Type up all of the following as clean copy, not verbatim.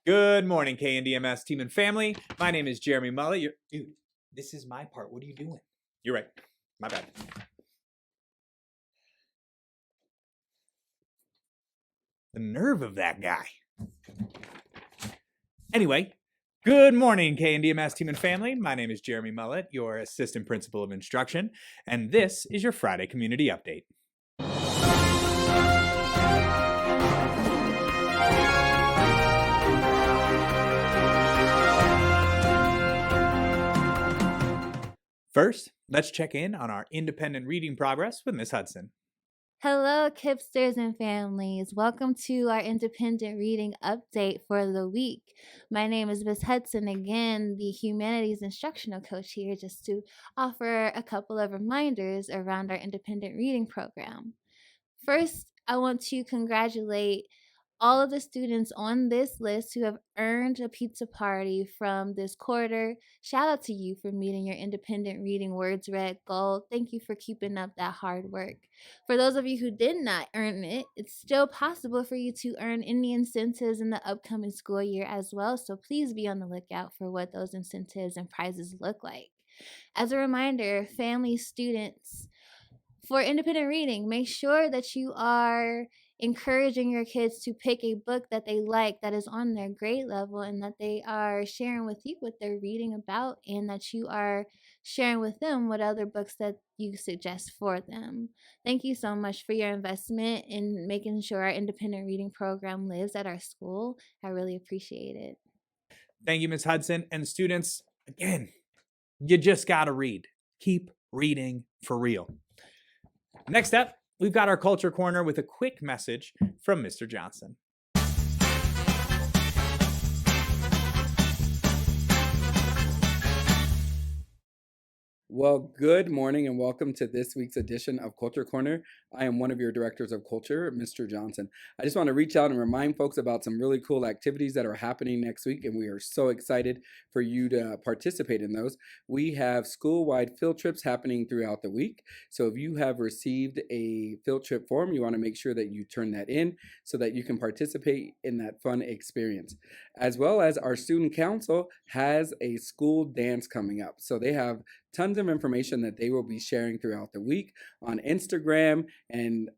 Good morning, KNDMS team and family. My name is Jeremy Mullet. Dude, this is my part. What are you doing? You're right. My bad. The nerve of that guy. Anyway, good morning, KNDMS team and family. My name is Jeremy Mullet, your Assistant Principal of Instruction, and this is your Friday Community Update. First, let's check in on our independent reading progress with Miss Hudson. Hello, Kipsters and families. Welcome to our independent reading update for the week. My name is Miss Hudson, again, the humanities instructional coach here, just to offer a couple of reminders around our independent reading program. First, I want to congratulate all of the students on this list who have earned a pizza party from this quarter. Shout out to you for meeting your independent reading words read goal. Thank you for keeping up that hard work. For those of you who did not earn it, it's still possible for you to earn any incentives in the upcoming school year as well, so please be on the lookout for what those incentives and prizes look like. As a reminder, family, students, for independent reading, make sure that you are encouraging your kids to pick a book that they like, that is on their grade level, and that they are sharing with you what they're reading about, and that you are sharing with them what other books that you suggest for them. Thank you so much for your investment in making sure our independent reading program lives at our school. I really appreciate it. Thank you, Miss Hudson. And students, again, you just got to read. Keep reading for real. Next up, we've got our Culture Corner with a quick message from Mr. Johnson. Well, good morning and welcome to this week's edition of Culture Corner. I am one of your directors of culture, Mr. Johnson. I just want to reach out and remind folks about some really cool activities that are happening next week, and we are so excited for you to participate in those. We have school-wide field trips happening throughout the week. So if you have received a field trip form, you want to make sure that you turn that in so that you can participate in that fun experience. As well as our student council has a school dance coming up. So they have tons of information that they will be sharing throughout the week on Instagram and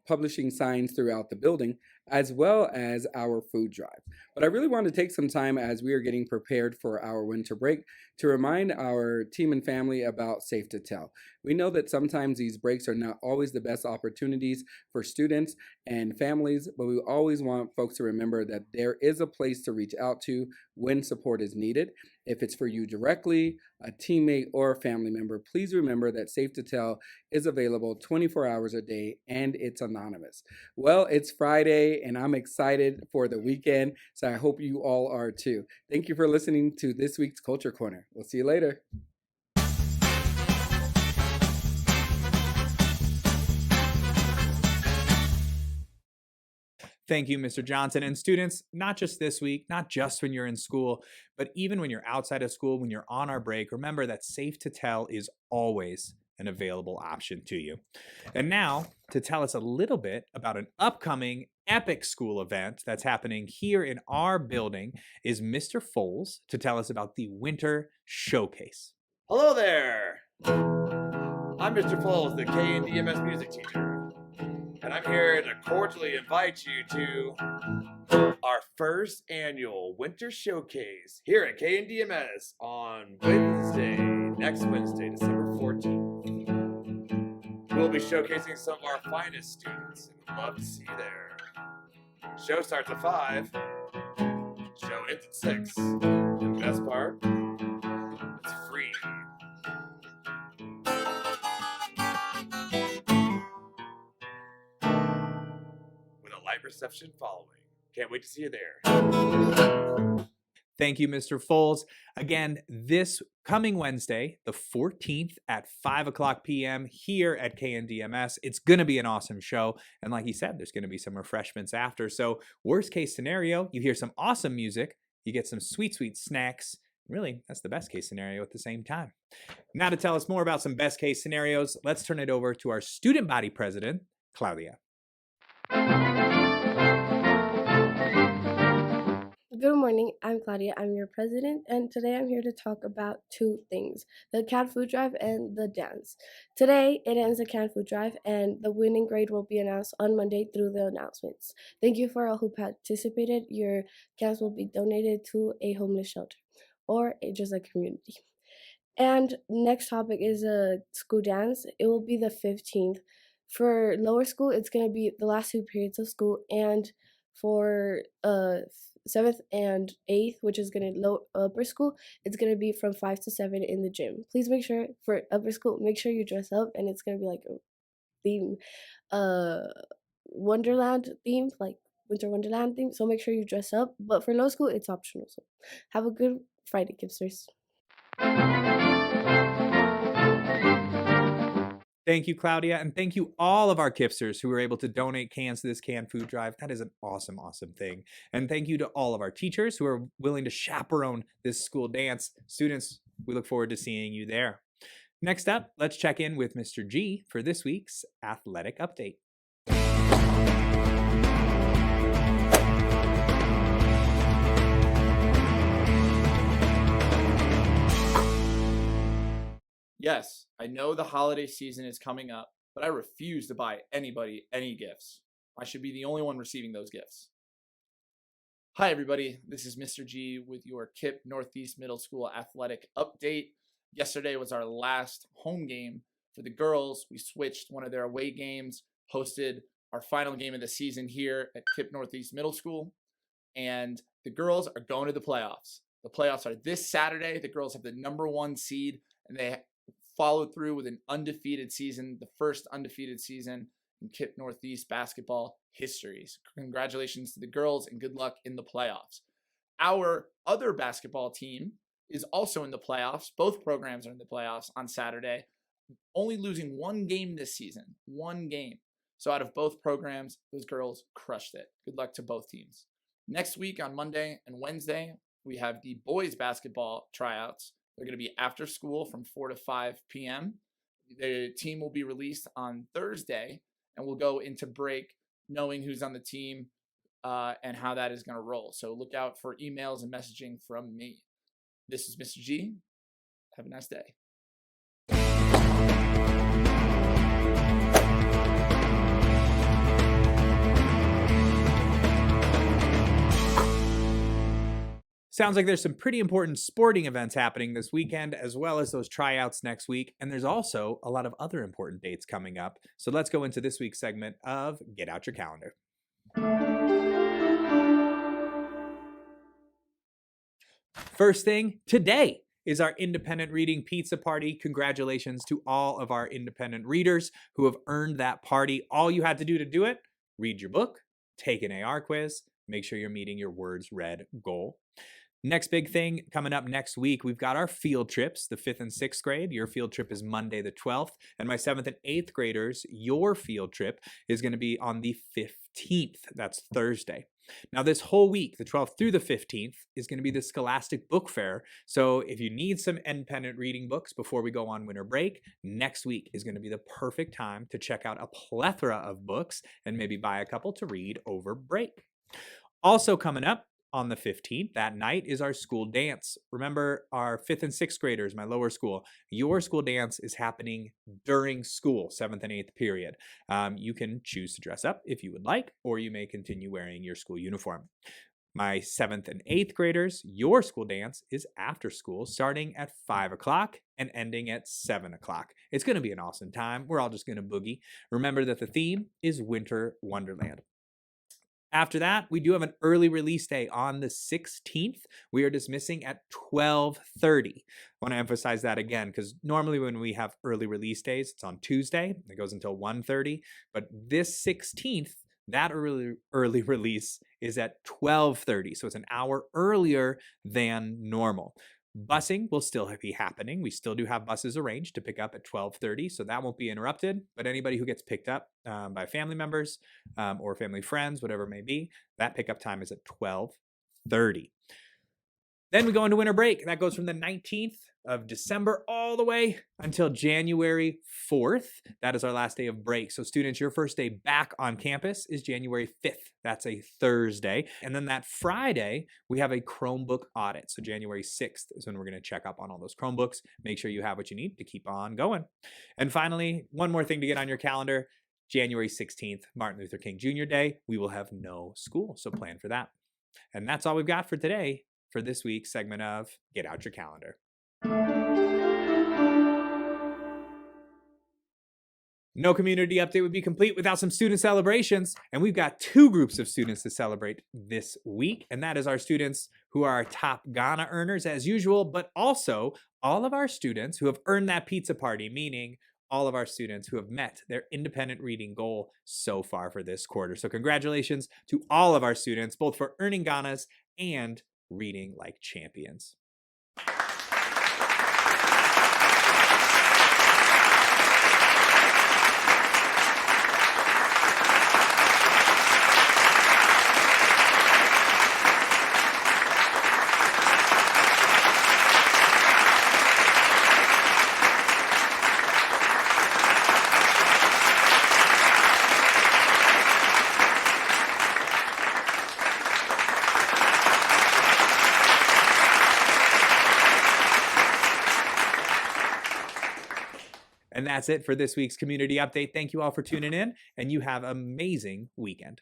publishing signs throughout the building, as well as our food drive. But I really want to take some time as we are getting prepared for our winter break to remind our team and family about Safe to Tell. We know that sometimes these breaks are not always the best opportunities for students and families, but we always want folks to remember that there is a place to reach out to when support is needed. If it's for you directly, a teammate, or a family member, please remember that Safe to Tell is available 24 hours a day and it's anonymous. Well, it's Friday and I'm excited for the weekend, so I hope you all are too. Thank you for listening to this week's Culture Corner. We'll see you later. Thank you, Mr. Johnson. And students, not just this week, not just when you're in school, but even when you're outside of school, when you're on our break, remember that Safe to Tell is always an available option to you. And now, to tell us a little bit about an upcoming epic school event that's happening here in our building is Mr. Foles to tell us about the Winter Showcase. Hello there! I'm Mr. Foles, the KNDMS music teacher. And I'm here to cordially invite you to our first annual Winter Showcase here at KNDMS on next Wednesday, December 14th. We'll be showcasing some of our finest students, and we'd love to see you there. Show starts at 5, show ends at 6. And the best part, it's free. Reception following. Can't wait to see you there. Thank you, Mr. Foles. Again, this coming Wednesday, the 14th at 5 o'clock p.m. here at KNDMS. It's going to be an awesome show. And like he said, there's going to be some refreshments after. So worst case scenario, you hear some awesome music, you get some sweet, sweet snacks. Really, that's the best case scenario at the same time. Now to tell us more about some best case scenarios, let's turn it over to our student body president, Claudia. Good morning, I'm Claudia. I'm your president, and today I'm here to talk about two things, the canned food drive and the dance. Today, it ends the canned food drive, and the winning grade will be announced on Monday through the announcements. Thank you for all who participated. Your cans will be donated to a homeless shelter or just a community. And next topic is a school dance. It will be the 15th. For lower school, it's going to be the last 2 periods of school, and for 7th and 8th, which is going to upper school, it's going to be from 5 to 7 in the gym. Please make sure for upper school, make sure you dress up, and it's going to be like a theme, Wonderland theme, like Winter Wonderland theme. So make sure you dress up. But for low school, it's optional. So have a good Friday, Kipsters. Thank you, Claudia, and thank you all of our Kipsters who were able to donate cans to this canned food drive. That is an awesome, awesome thing. And thank you to all of our teachers who are willing to chaperone this school dance. Students, we look forward to seeing you there. Next up, let's check in with Mr. G for this week's athletic update. Yes, I know the holiday season is coming up, but I refuse to buy anybody any gifts. I should be the only one receiving those gifts. Hi, everybody. This is Mr. G with your KIPP Northeast Middle School athletic update. Yesterday was our last home game for the girls. We switched one of their away games, hosted our final game of the season here at KIPP Northeast Middle School, and the girls are going to the playoffs. The playoffs are this Saturday. The girls have the #1 seed, and they followed through with an undefeated season, the first undefeated season in KIPP Northeast basketball history. So congratulations to the girls and good luck in the playoffs. Our other basketball team is also in the playoffs. Both programs are in the playoffs on Saturday, only losing one game this season, one game. So out of both programs, those girls crushed it. Good luck to both teams. Next week on Monday and Wednesday, we have the boys basketball tryouts. They're going to be after school from 4 to 5 p.m. The team will be released on Thursday, and we'll go into break knowing who's on the team and how that is going to roll. So look out for emails and messaging from me. This is Mr. G. Have a nice day. Sounds like there's some pretty important sporting events happening this weekend, as well as those tryouts next week. And there's also a lot of other important dates coming up. So let's go into this week's segment of Get Out Your Calendar. First thing, today is our independent reading pizza party. Congratulations to all of our independent readers who have earned that party. All you had to do to do it, read your book, take an AR quiz, make sure you're meeting your words read goal. Next big thing coming up next week, we've got our field trips, the 5th and 6th grade. Your field trip is Monday the 12th. And my 7th and 8th graders, your field trip is going to be on the 15th. That's Thursday. Now this whole week, the 12th through the 15th, is going to be the Scholastic Book Fair. So if you need some independent reading books before we go on winter break, next week is going to be the perfect time to check out a plethora of books and maybe buy a couple to read over break. Also coming up, on the 15th, that night, is our school dance. Remember, our 5th and 6th graders, my lower school, your school dance is happening during school, 7th and 8th period. You can choose to dress up if you would like, or you may continue wearing your school uniform. My 7th and 8th graders, your school dance is after school, starting at 5 o'clock and ending at 7 o'clock. It's going to be an awesome time. We're all just going to boogie. Remember that the theme is Winter Wonderland. After that, we do have an early release day on the 16th. We are dismissing at 12:30. I want to emphasize that again because normally when we have early release days, it's on Tuesday. It goes until 1:30. But this 16th, that early release is at 12:30. So it's an hour earlier than normal. Busing will still be happening. We still do have buses arranged to pick up at 12:30, so that won't be interrupted. But anybody who gets picked up by family members or family friends, whatever it may be, that pickup time is at 12:30. Then we go into winter break. That goes from the 19th of December all the way until January 4th. That is our last day of break. So students, your first day back on campus is January 5th. That's a Thursday. And then that Friday, we have a Chromebook audit. So January 6th is when we're going to check up on all those Chromebooks, make sure you have what you need to keep on going. And finally, one more thing to get on your calendar, January 16th, Martin Luther King Jr. Day, we will have no school. So plan for that. And that's all we've got for today for this week's segment of Get Out Your Calendar. No community update would be complete without some student celebrations. And we've got two groups of students to celebrate this week. And that is our students who are our top Ghana earners as usual, but also all of our students who have earned that pizza party, meaning all of our students who have met their independent reading goal so far for this quarter. So congratulations to all of our students, both for earning Ghanas and reading like champions. And that's it for this week's community update. Thank you all for tuning in, and you have an amazing weekend.